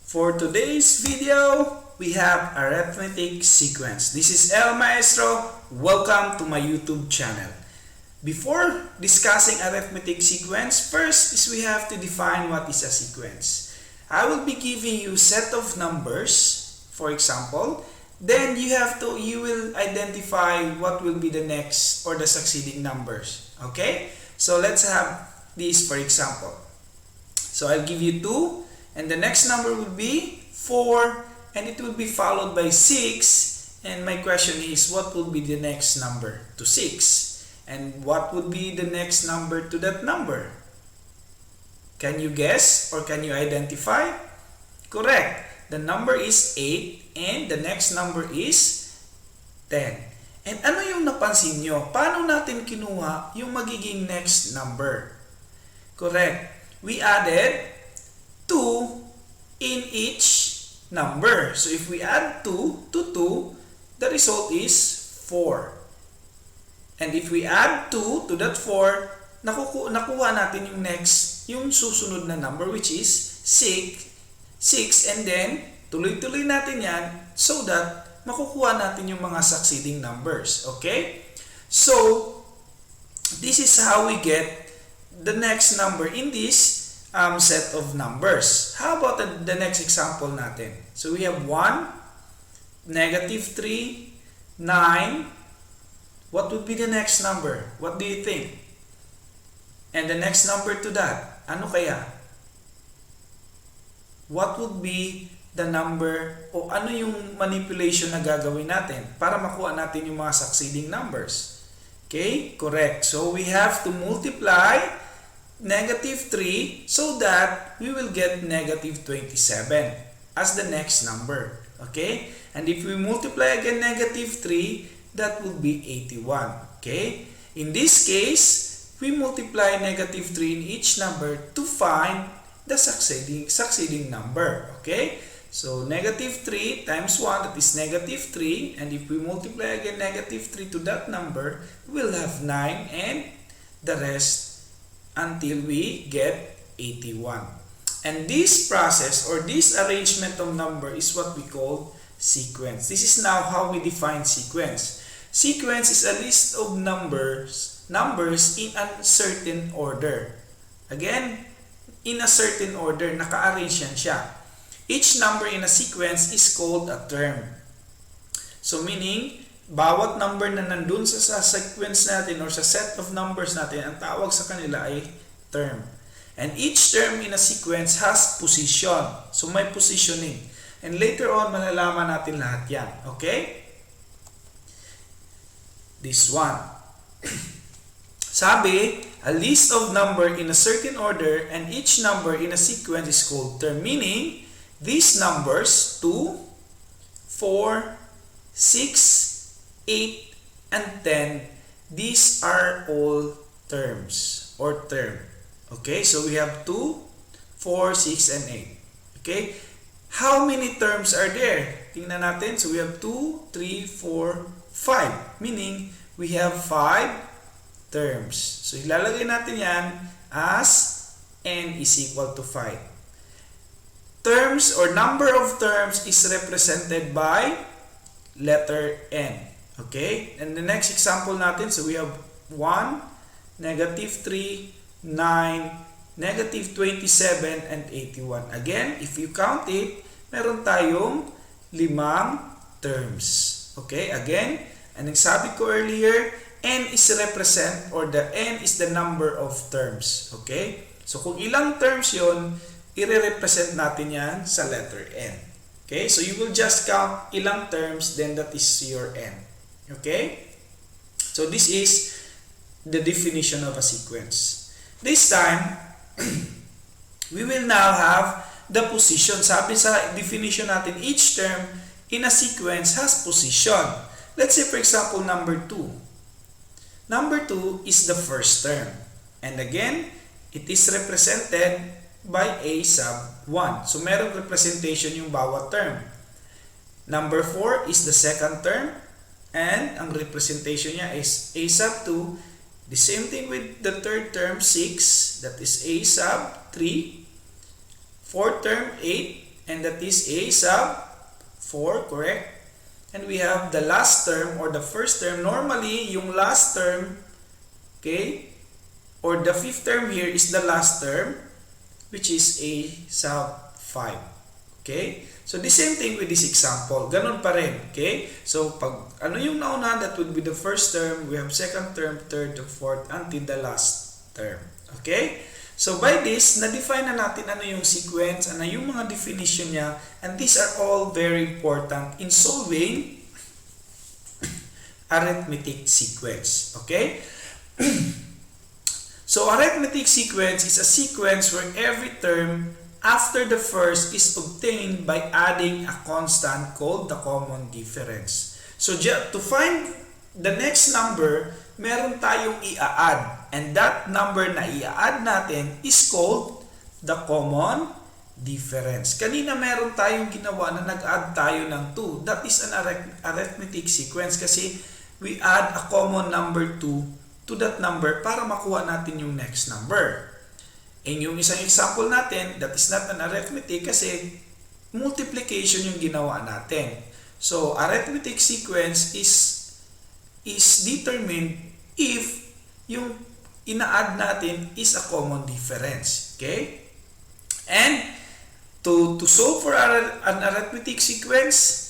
For today's video, we have arithmetic sequence. This is El Maestro. Welcome to my YouTube channel. Before discussing arithmetic sequence, first is we have to define what is a sequence. I will be giving you set of numbers, for example. Then you will identify what will be the next or the succeeding numbers. Okay? So let's have this for example. So I'll give you 2. And the next number will be 4, and it will be followed by 6. And my question is, what will be the next number to 6? And what would be the next number to that number? Can you guess or can you identify? Correct. The number is 8 and the next number is 10. And ano yung napansin nyo? Paano natin kinuha yung magiging next number? Correct. We added 2 in each number. So if we add 2 to 2, the result is 4. And if we add 2 to that 4, nakuha natin yung next, yung susunod na number which is 6. And then, tuloy-tuloy natin yan so that makukuha natin yung mga succeeding numbers. Okay? So, this is how we get the next number in this set of numbers. How about the next example natin? So we have 1, -3, 9. What would be the next number? What do you think? And the next number to that, ano kaya? What would be the number o ano yung manipulation na gagawin natin para makuha natin yung mga succeeding numbers? Okay? Correct. So we have to multiply -3 so that we will get -27 as the next number. Okay? And if we multiply again -3, that will be 81. Okay? In this case, we multiply -3 in each number to find the succeeding number. Okay? So -3 times 1, that is -3. And if we multiply again -3 to that number, we'll have 9 and the rest until we get 81. And this process or this arrangement of number is what we call sequence. This is now how we define sequence. Sequence is a list of numbers in a certain order. Again, in a certain order, naka-arrange yan siya. Each number in a sequence is called a term. So meaning, bawat number na nandun sa sequence natin or sa set of numbers natin, ang tawag sa kanila ay term. And each term in a sequence has position. So may positioning. And later on, malalaman natin lahat yan. Okay? This one. Sabi, a list of number in a certain order and each number in a sequence is called term. Meaning, these numbers, 2, 4, 6, 8, and 10, these are all terms or term. Okay, so we have 2, 4, 6, and 8. Okay, how many terms are there? Tingnan natin. So we have 2, 3, 4, 5. Meaning, we have 5 terms. So ilalagay natin yan as n is equal to 5. Terms or number of terms is represented by letter n. Okay? And the next example natin, so we have 1, -3, 9, -27, and 81. Again, if you count it, meron tayong 5 terms. Okay? Again, ang nagsabi ko earlier, n is represent or the n is the number of terms. Okay? So kung ilang terms yon, i-represent natin yan sa letter n. Okay? So you will just count ilang terms, then that is your n. Okay? So this is the definition of a sequence. This time, we will now have the position. Sabi sa definition natin, each term in a sequence has position. Let's say for example, number 2. Number 2 is the first term. And again, it is represented by a sub 1. So merong representation yung bawat term. Number 4 is the second term. And ang representation niya is a sub 2. The same thing with the third term, 6. That is a sub 3. Fourth term, 8. and that is a sub 4, correct? And we have the last term or the first term. Normally, yung last term, okay, or the fifth term here is the last term, which is a sub 5. Okay? So, the same thing with this example. Ganun pa rin. Okay? So, pag ano yung nauna, that would be the first term. We have second term, third, fourth, until the last term. Okay? So, by this, na-define na natin ano yung sequence, ano yung mga definition niya, and these are all very important in solving arithmetic sequence. Okay? So, arithmetic sequence is a sequence where every term after the first is obtained by adding a constant called the common difference. So, to find the next number, meron tayong i-add. And that number na i-add natin is called the common difference. Kanina meron tayong ginawa na nag-add tayo ng 2. That is an arithmetic sequence kasi we add a common number 2 to that number para makuha natin yung next number. And yung isang example natin, that is not an arithmetic kasi multiplication yung ginawa natin. So, arithmetic sequence is determined if yung ina-add natin is a common difference. Okay? And to solve for an arithmetic sequence,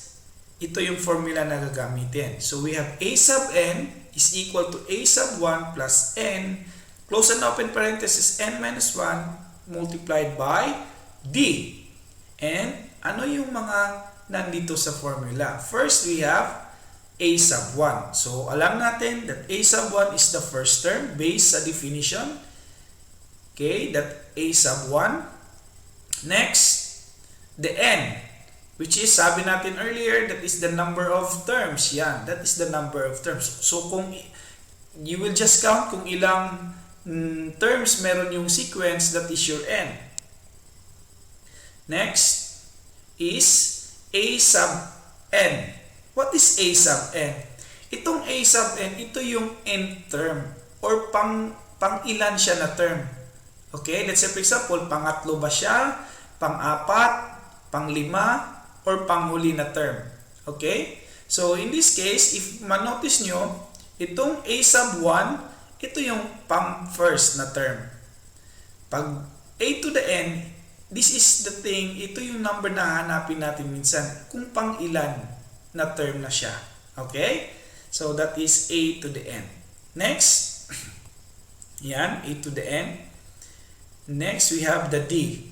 ito yung formula na gagamitin. So, we have a sub n is equal to a sub 1 plus n, close and open parenthesis, n minus 1 multiplied by d. And ano yung mga nandito sa formula? First, we have a sub 1. So, alam natin that a sub 1 is the first term based sa definition. Okay, that a sub 1. Next, the n, which is, sabi natin earlier, that is the number of terms. Yan, that is the number of terms. So, kung you will just count kung ilang terms meron yung sequence, that is your n. Next is a sub n. What is a sub n? Itong a sub n, ito yung n term or pang ilan siya na term. Okay, let's say for example, pangatlo ba siya, pang-apat, pang-lima, or panghuli na term. Okay? So, in this case, if manotice nyo, itong a sub 1, ito yung pang-first na term. Pag a to the n, this is the thing, ito yung number na hanapin natin minsan kung pang-ilan na term na siya. Okay? So, that is a to the n. Next, yan, a to the n. Next, we have the d.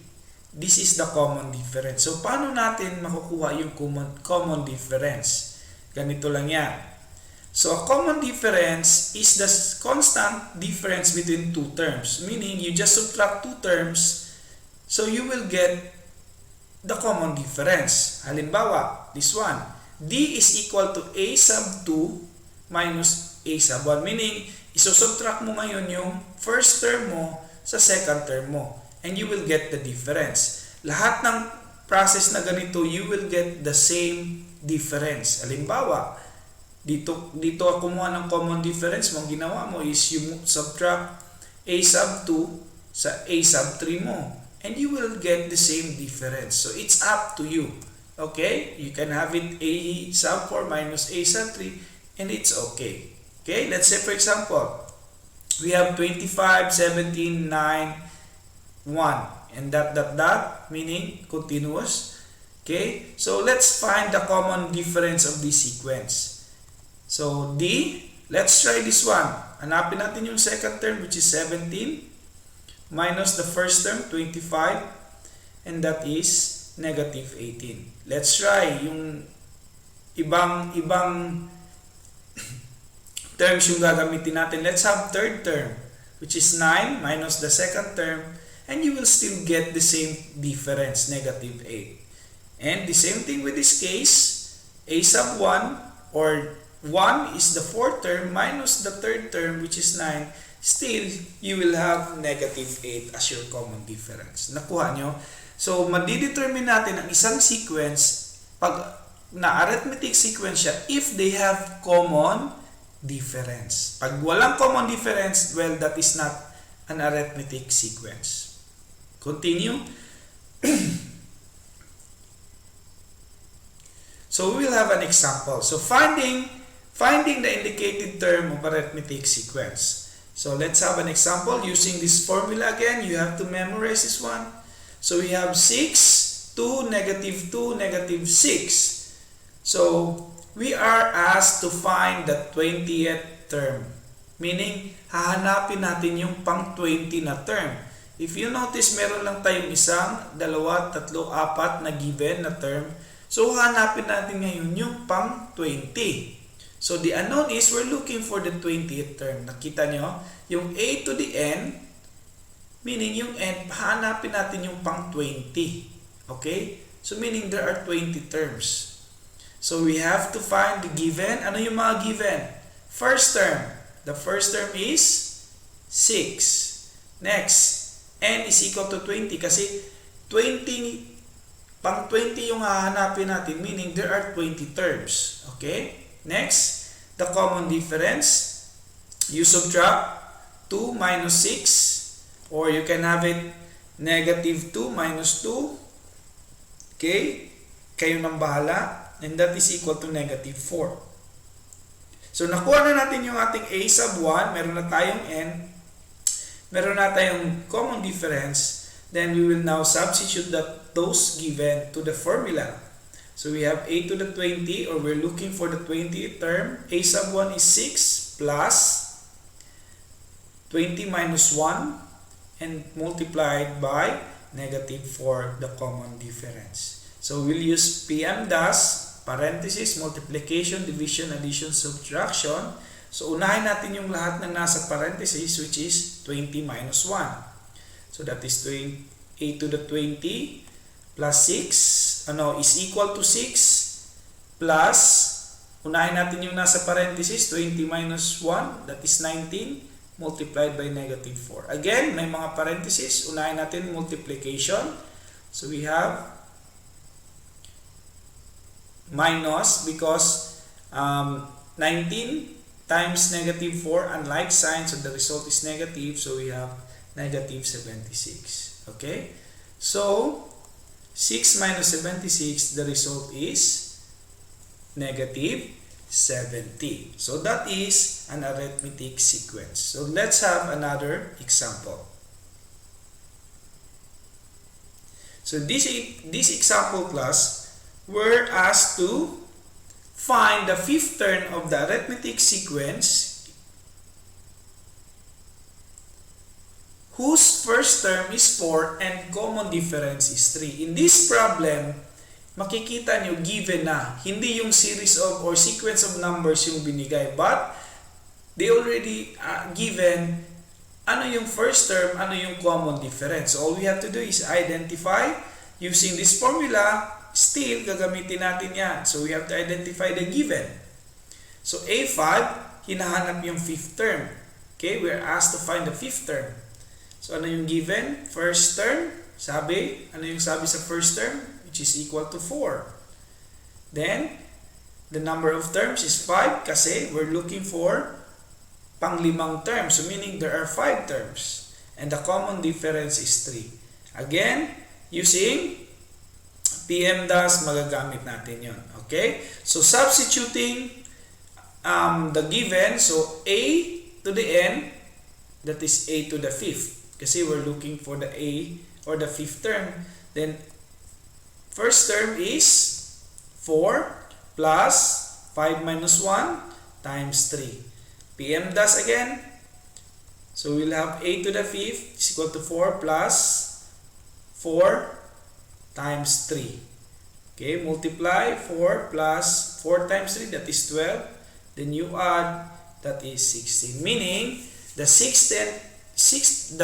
This is the common difference. So, paano natin makukuha yung common difference? Ganito lang yan. So, a common difference is the constant difference between two terms. Meaning, you just subtract two terms, so you will get the common difference. Halimbawa, this one. D is equal to a sub 2 minus a sub 1. Meaning, isusubtract mo ngayon yung first term mo sa second term mo. And you will get the difference. Lahat ng process na ganito, you will get the same difference. Halimbawa, dito kumuha ng common difference mo, ang ginawa mo is you subtract a sub 2 sa a sub 3 mo. And you will get the same difference. So, it's up to you. Okay? You can have it a sub 4 minus a sub 3 and it's okay. Okay? Let's say for example, we have 25, 17, 9, 1 and dot meaning continuous. Okay, so let's find the common difference of this sequence. So D, let's try this one. Hanapin natin yung second term which is 17 minus the first term 25 and that is negative 18. Let's try yung ibang terms yung gagamitin natin. Let's have third term which is 9 minus the second term. And you will still get the same difference, negative 8. And the same thing with this case, a sub 1 or 1 is the fourth term minus the third term which is 9. Still, you will have negative 8 as your common difference. Nakuha nyo? So, madidetermine natin ang isang sequence pag na arithmetic sequence siya if they have common difference. Pag walang common difference, well, that is not an arithmetic sequence. Continue. So we will have an example. So finding the indicated term of arithmetic sequence. So let's have an example using this formula again. You have to memorize this one. So we have 6, 2, negative 2, negative 6. So we are asked to find the 20th term. Meaning, hahanapin natin yung pang 20 na term. If you notice, meron lang tayong isang, dalawa, tatlo, apat na given na term. So hahanapin natin ngayon yung pang 20. So the unknown is we're looking for the 20th term. Nakita nyo? Yung a to the n, meaning yung n, hahanapin natin yung pang 20. Okay? So meaning there are 20 terms. So we have to find the given. Ano yung mga given? First term. The first term is 6. Next, n is equal to 20 kasi 20, pang 20 yung hahanapin natin, meaning there are 20 terms. Okay? Next, the common difference. You subtract 2 minus 6, or you can have it negative 2 minus 2. Okay? Kayo nang bahala. And that is equal to negative 4. So, nakuha na natin yung ating a sub 1. Meron na tayong n. Meron na tayong common difference. Then, we will now substitute those given to the formula. So, we have a to the 20, or we're looking for the 20th term. A sub 1 is 6 plus 20 minus 1 and multiplied by negative 4, the common difference. So, we'll use PM dash, parenthesis, multiplication, division, addition, subtraction. So, unahin natin yung lahat ng nasa parenthesis, which is 20 minus 1. So, that is a to the 20 plus 6, is equal to 6 plus, unahin natin yung nasa parenthesis, 20 minus 1, that is 19, multiplied by negative 4. Again, may mga parenthesis, unahin natin multiplication. So, we have minus because 19 times negative 4, unlike sign, so the result is negative, so we have negative 76. Okay? So, 6 minus 76, the result is negative 70. So, that is an arithmetic sequence. So, let's have another example. So, this example class, we're asked to find the fifth term of the arithmetic sequence whose first term is 4 and common difference is 3. In this problem, makikita nyo given na, hindi yung series of or sequence of numbers yung binigay, but they already given ano yung first term, ano yung common difference. So all we have to do is identify using this formula. Still, gagamitin natin yan. So, we have to identify the given. So, A5, hinahanap yung fifth term. Okay, we're asked to find the fifth term. So, ano yung given? First term, sabi, ano yung sabi sa first term? Which is equal to 4. Then, the number of terms is 5 kasi we're looking for pang-limang term. So, meaning there are 5 terms. And the common difference is 3. Again, using PM dash, magagamit natin yon. Okay? So, substituting the given, so A to the N, that is A to the fifth. Kasi we're looking for the A or the fifth term. Then, first term is 4 plus 5 minus 1 times 3. PM dash again. So, we'll have A to the fifth is equal to 4 plus 4 times 3. Okay, multiply 4 plus 4 times 3, that is 12. Then you add, that is 16. Meaning, the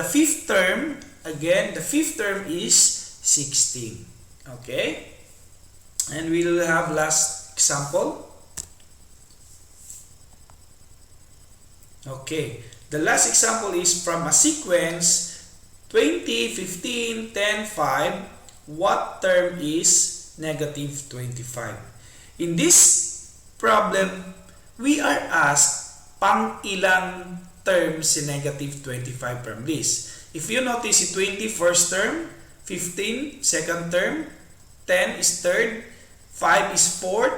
fifth term, again, the fifth term is 16. Okay? And we will have last example. Okay. The last example is from a sequence 20, 15, 10, 5. What term is negative 25? In this problem, we are asked pang ilang terms si negative 25 from this. If you notice, si 20 first term, 15 second term, 10 is third, 5 is fourth.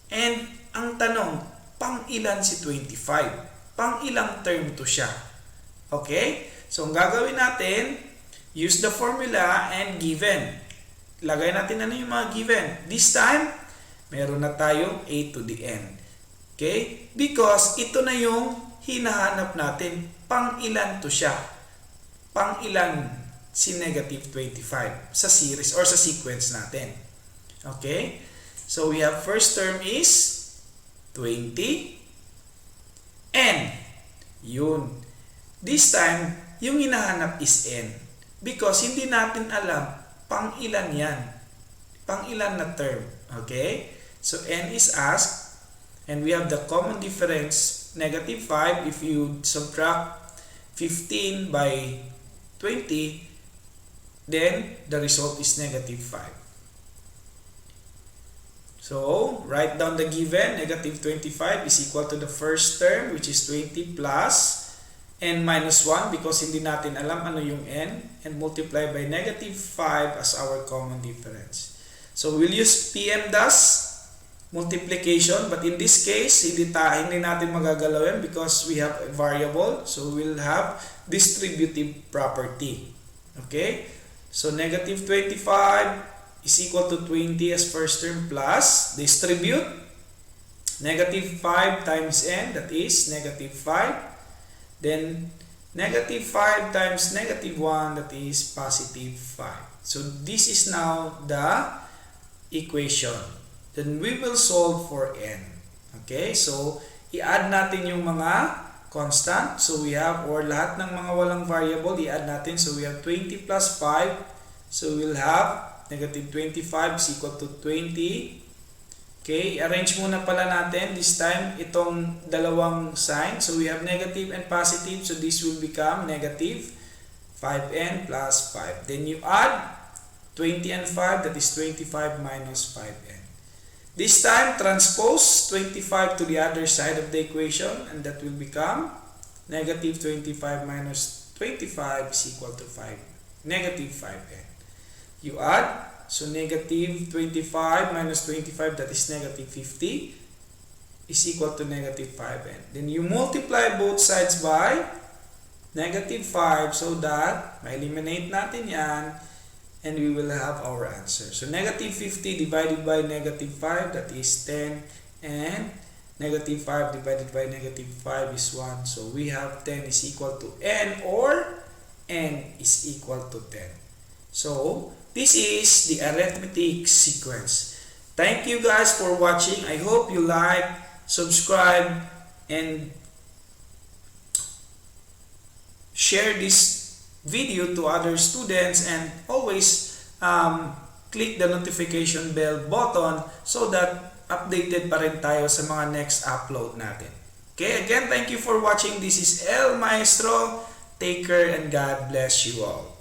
And ang tanong, pang ilan si 25? Pang ilang term to siya? Okay? So, ang gagawin natin, use the formula and given. Lagay natin ano yung mga given. This time, meron na tayong a to the n. Okay? Because ito na yung hinahanap natin. Pang ilan to siya? Pang ilan si negative 25 sa series or sa sequence natin? Okay? So, we have first term is 20. N. Yun. This time, yung hinahanap is n. Because hindi natin alam pang ilan yan. Pang ilan na term. Okay? So, n is asked. And we have the common difference, negative 5. If you subtract 15 by 20, then the result is negative 5. So, write down the given. Negative 25 is equal to the first term, which is 20 plus n minus 1 because hindi natin alam ano yung n, and multiply by negative 5 as our common difference. So, we'll use PMDAS multiplication, but in this case, hindi natin magagalaw yan because we have a variable. So, we'll have distributive property. Okay? So, negative 25 is equal to 20 as first term plus distribute negative 5 times n, that is negative 5. Then, negative 5 times negative 1, that is positive 5. So, this is now the equation. Then, we will solve for n. Okay? So, i-add natin yung mga constant. So, we have, or lahat ng mga walang variable, i-add natin. So, we have 20 plus 5. So, we'll have negative 25 is equal to 20. Okay, arrange muna pala natin this time itong dalawang sign. So we have negative and positive. So this will become negative 5n plus 5. Then you add 20 and 5, that is 25 minus 5n. This time, transpose 25 to the other side of the equation, and that will become negative 25 minus 25 is equal to 5, negative 5n. You add, so negative 25 minus 25, that is negative 50, is equal to negative 5n. Then you multiply both sides by negative 5 so that ma-eliminate natin yan, and we will have our answer. So negative 50 divided by negative 5, that is 10, and negative 5 divided by negative 5 is 1. So we have 10 is equal to n, or n is equal to 10. So this is the arithmetic sequence. Thank you guys for watching. I hope you like, subscribe, and share this video to other students, and always click the notification bell button so that updated pa rin tayo sa mga next upload natin. Okay, again, thank you for watching. This is El Maestro. Take care and God bless you all.